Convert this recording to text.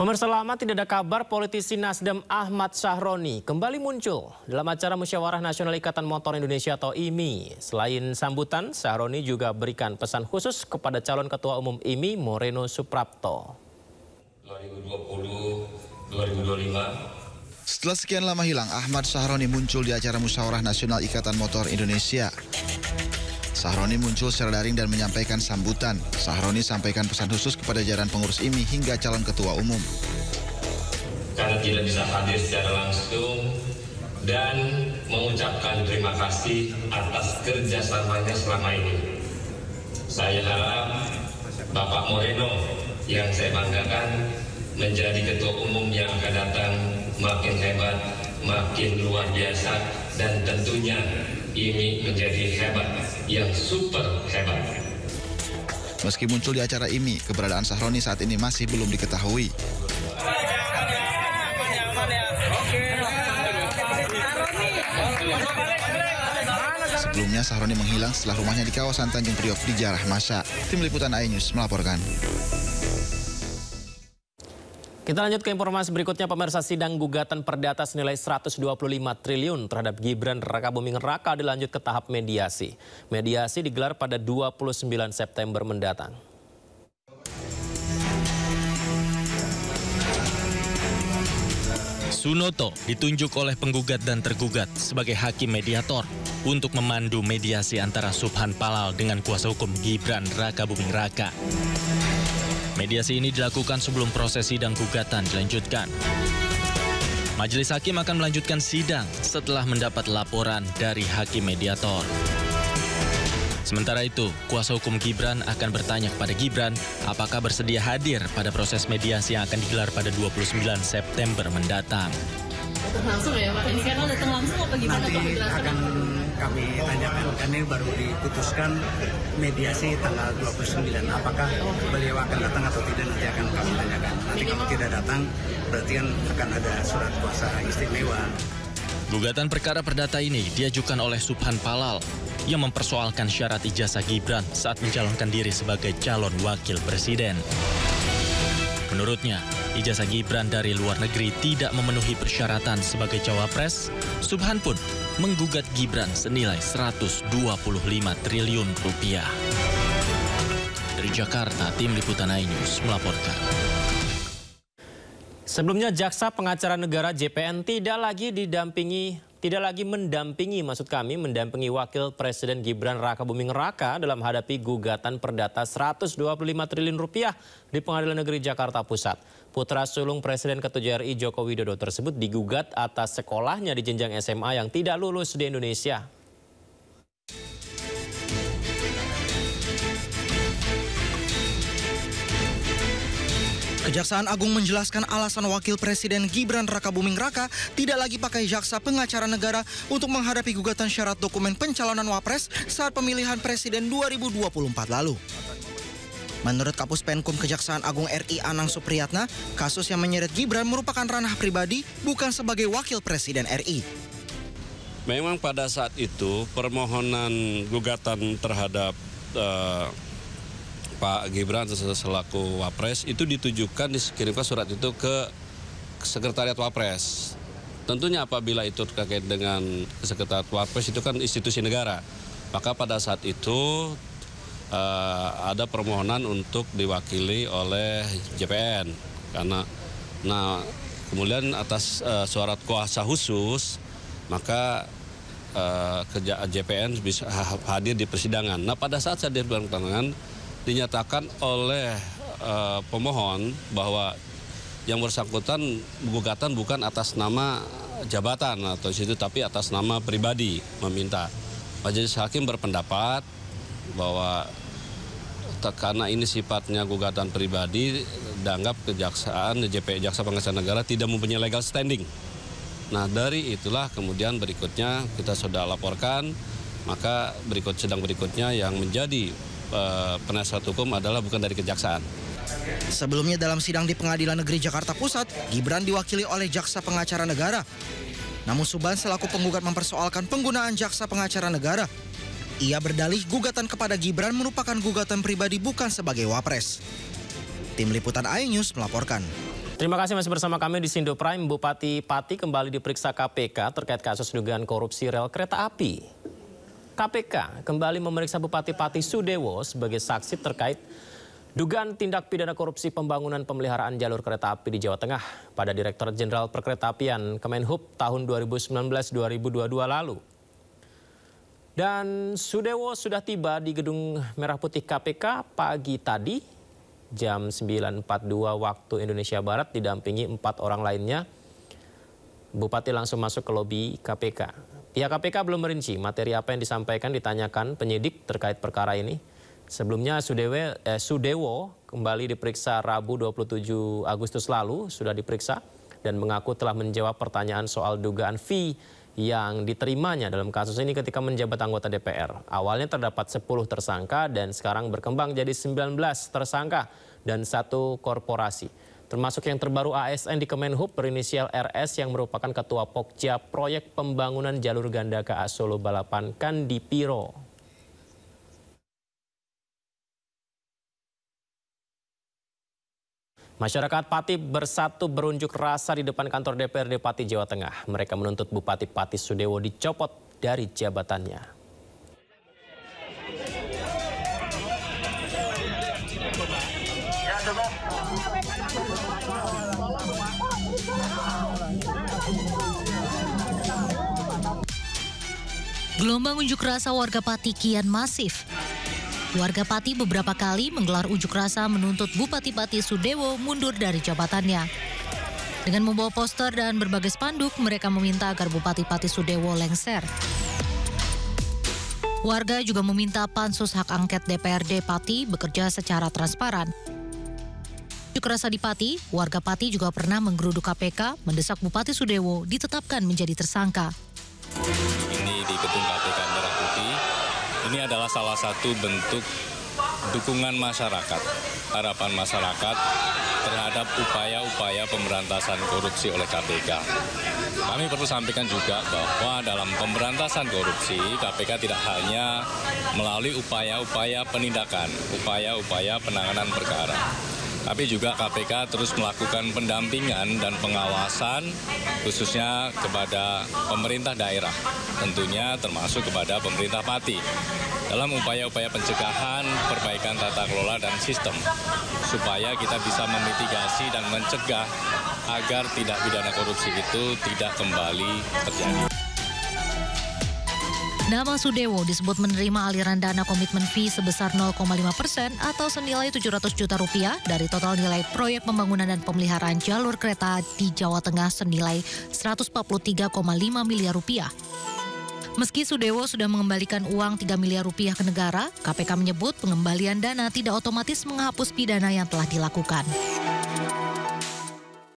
Pemirsa, lama tidak ada kabar politisi Nasdem Ahmad Sahroni kembali muncul dalam acara Musyawarah Nasional Ikatan Motor Indonesia atau IMI. Selain sambutan, Sahroni juga berikan pesan khusus kepada calon Ketua Umum IMI Moreno Suprapto. 2020-2025. Setelah sekian lama hilang, Ahmad Sahroni muncul di acara Musyawarah Nasional Ikatan Motor Indonesia. Sahroni muncul secara daring dan menyampaikan sambutan. Sahroni sampaikan pesan khusus kepada jajaran pengurus IMI hingga calon ketua umum. Karena tidak bisa hadir secara langsung dan mengucapkan terima kasih atas kerjasamanya selama ini. Saya harap Bapak Moreno yang saya banggakan menjadi ketua umum yang akan datang makin hebat, makin luar biasa, dan tentunya ini menjadi hebat, yang super hebat. Meski muncul di acara IMI, keberadaan Sahroni saat ini masih belum diketahui. Sebelumnya Sahroni menghilang setelah rumahnya di kawasan Tanjung Priok dijarah massa. Tim Liputan iNews melaporkan. Kita lanjut ke informasi berikutnya. Pemirsa, sidang gugatan perdata senilai 125 triliun terhadap Gibran Rakabuming Raka dilanjut ke tahap mediasi. Mediasi digelar pada 29 September mendatang. Sunoto ditunjuk oleh penggugat dan tergugat sebagai hakim mediator untuk memandu mediasi antara Subhan Palal dengan kuasa hukum Gibran Rakabuming Raka. Mediasi ini dilakukan sebelum proses sidang gugatan dilanjutkan. Majelis hakim akan melanjutkan sidang setelah mendapat laporan dari hakim mediator. Sementara itu, kuasa hukum Gibran akan bertanya kepada Gibran apakah bersedia hadir pada proses mediasi yang akan digelar pada 29 September mendatang. Langsung ya Pak, ini kan datang langsung apa gimana Pak? Nanti akan kami tanyakan, karena ini baru diputuskan mediasi tanggal 29. Apakah beliau akan datang atau tidak nanti akan kami tanyakan. Nanti kalau tidak datang berarti kan akan ada surat kuasa istimewa. Gugatan perkara perdata ini diajukan oleh Subhan Palal yang mempersoalkan syarat ijazah Gibran saat mencalonkan diri sebagai calon wakil presiden. Menurutnya, ijazah Gibran dari luar negeri tidak memenuhi persyaratan sebagai cawapres. Subhan pun menggugat Gibran senilai 125 triliun rupiah. Dari Jakarta, Tim Liputan iNews melaporkan. Sebelumnya, Jaksa Pengacara Negara JPN tidak lagi mendampingi Wakil Presiden Gibran Rakabuming Raka dalam hadapi gugatan perdata 125 triliun rupiah di Pengadilan Negeri Jakarta Pusat. Putra sulung Presiden ke-7 RI Joko Widodo tersebut digugat atas sekolahnya di jenjang SMA yang tidak lulus di Indonesia. Kejaksaan Agung menjelaskan alasan Wakil Presiden Gibran Rakabuming Raka tidak lagi pakai Jaksa Pengacara Negara untuk menghadapi gugatan syarat dokumen pencalonan Wapres saat pemilihan Presiden 2024 lalu. Menurut Kapus Penkum Kejaksaan Agung RI Anang Supriyatna, kasus yang menyeret Gibran merupakan ranah pribadi bukan sebagai Wakil Presiden RI. Memang pada saat itu permohonan gugatan terhadap Pak Gibran selaku Wapres itu ditujukan, dikirimkan surat itu ke Sekretariat Wapres. Tentunya apabila itu terkait dengan Sekretariat Wapres itu kan institusi negara. Maka pada saat itu ada permohonan untuk diwakili oleh JPN. Kemudian atas surat kuasa khusus maka JPN bisa hadir di persidangan. Nah, pada saat saya hadir di persidangan dinyatakan oleh pemohon bahwa yang bersangkutan gugatan bukan atas nama jabatan atau situ, tapi atas nama pribadi meminta. Majelis hakim berpendapat bahwa karena ini sifatnya gugatan pribadi, dianggap kejaksaan Jaksa Pengacara Negara tidak mempunyai legal standing. Nah, dari itulah kemudian berikutnya kita sudah laporkan, maka sidang berikutnya yang menjadi penasihat hukum adalah bukan dari kejaksaan. Sebelumnya dalam sidang di Pengadilan Negeri Jakarta Pusat, Gibran diwakili oleh Jaksa Pengacara Negara. Namun Subhan selaku penggugat mempersoalkan penggunaan Jaksa Pengacara Negara. Ia berdalih gugatan kepada Gibran merupakan gugatan pribadi bukan sebagai Wapres. Tim Liputan iNews melaporkan. Terima kasih masih bersama kami di Sindo Prime. Bupati Pati kembali diperiksa KPK terkait kasus dugaan korupsi rel kereta api. KPK kembali memeriksa Bupati Pati Sudewo sebagai saksi terkait dugaan tindak pidana korupsi pembangunan pemeliharaan jalur kereta api di Jawa Tengah pada Direktur Jenderal Perkeretaapian Kemenhub tahun 2019-2022 lalu. Dan Sudewo sudah tiba di Gedung Merah Putih KPK pagi tadi jam 9.42 waktu Indonesia Barat didampingi 4 orang lainnya. Bupati langsung masuk ke lobi KPK. Pihak KPK belum merinci materi apa yang disampaikan ditanyakan penyidik terkait perkara ini. Sebelumnya Sudewo kembali diperiksa Rabu 27 Agustus lalu, sudah diperiksa dan mengaku telah menjawab pertanyaan soal dugaan fee yang diterimanya dalam kasus ini ketika menjabat anggota DPR. Awalnya terdapat 10 tersangka dan sekarang berkembang jadi 19 tersangka dan 1 korporasi. Termasuk yang terbaru ASN di Kemenhub berinisial RS yang merupakan Ketua Pokja Proyek Pembangunan Jalur Ganda KA Solo Balapan Kandipiro. Masyarakat Pati bersatu berunjuk rasa di depan kantor DPRD Pati, Jawa Tengah. Mereka menuntut Bupati Pati Sudewo dicopot dari jabatannya. Gelombang unjuk rasa warga Pati kian masif. Warga Pati beberapa kali menggelar unjuk rasa menuntut Bupati Pati Sudewo mundur dari jabatannya. Dengan membawa poster dan berbagai spanduk, mereka meminta agar Bupati Pati Sudewo lengser. Warga juga meminta Pansus Hak Angket DPRD Pati bekerja secara transparan. Unjuk rasa di Pati, warga Pati juga pernah menggeruduk KPK mendesak Bupati Sudewo ditetapkan menjadi tersangka. Ini di gedung KPK Merah Putih. Ini adalah salah satu bentuk dukungan masyarakat, harapan masyarakat terhadap upaya-upaya pemberantasan korupsi oleh KPK. Kami perlu sampaikan juga bahwa dalam pemberantasan korupsi, KPK tidak hanya melalui upaya-upaya penindakan, upaya-upaya penanganan perkara, tapi juga KPK terus melakukan pendampingan dan pengawasan khususnya kepada pemerintah daerah, tentunya termasuk kepada pemerintah Pati dalam upaya-upaya pencegahan, perbaikan tata kelola dan sistem supaya kita bisa memitigasi dan mencegah agar tindak pidana korupsi itu tidak kembali terjadi. Nama Sudewo disebut menerima aliran dana komitmen fee sebesar 0,5% atau senilai 700 juta rupiah dari total nilai proyek pembangunan dan pemeliharaan jalur kereta di Jawa Tengah senilai 143,5 miliar rupiah. Meski Sudewo sudah mengembalikan uang 3 miliar rupiah ke negara, KPK menyebut pengembalian dana tidak otomatis menghapus pidana yang telah dilakukan.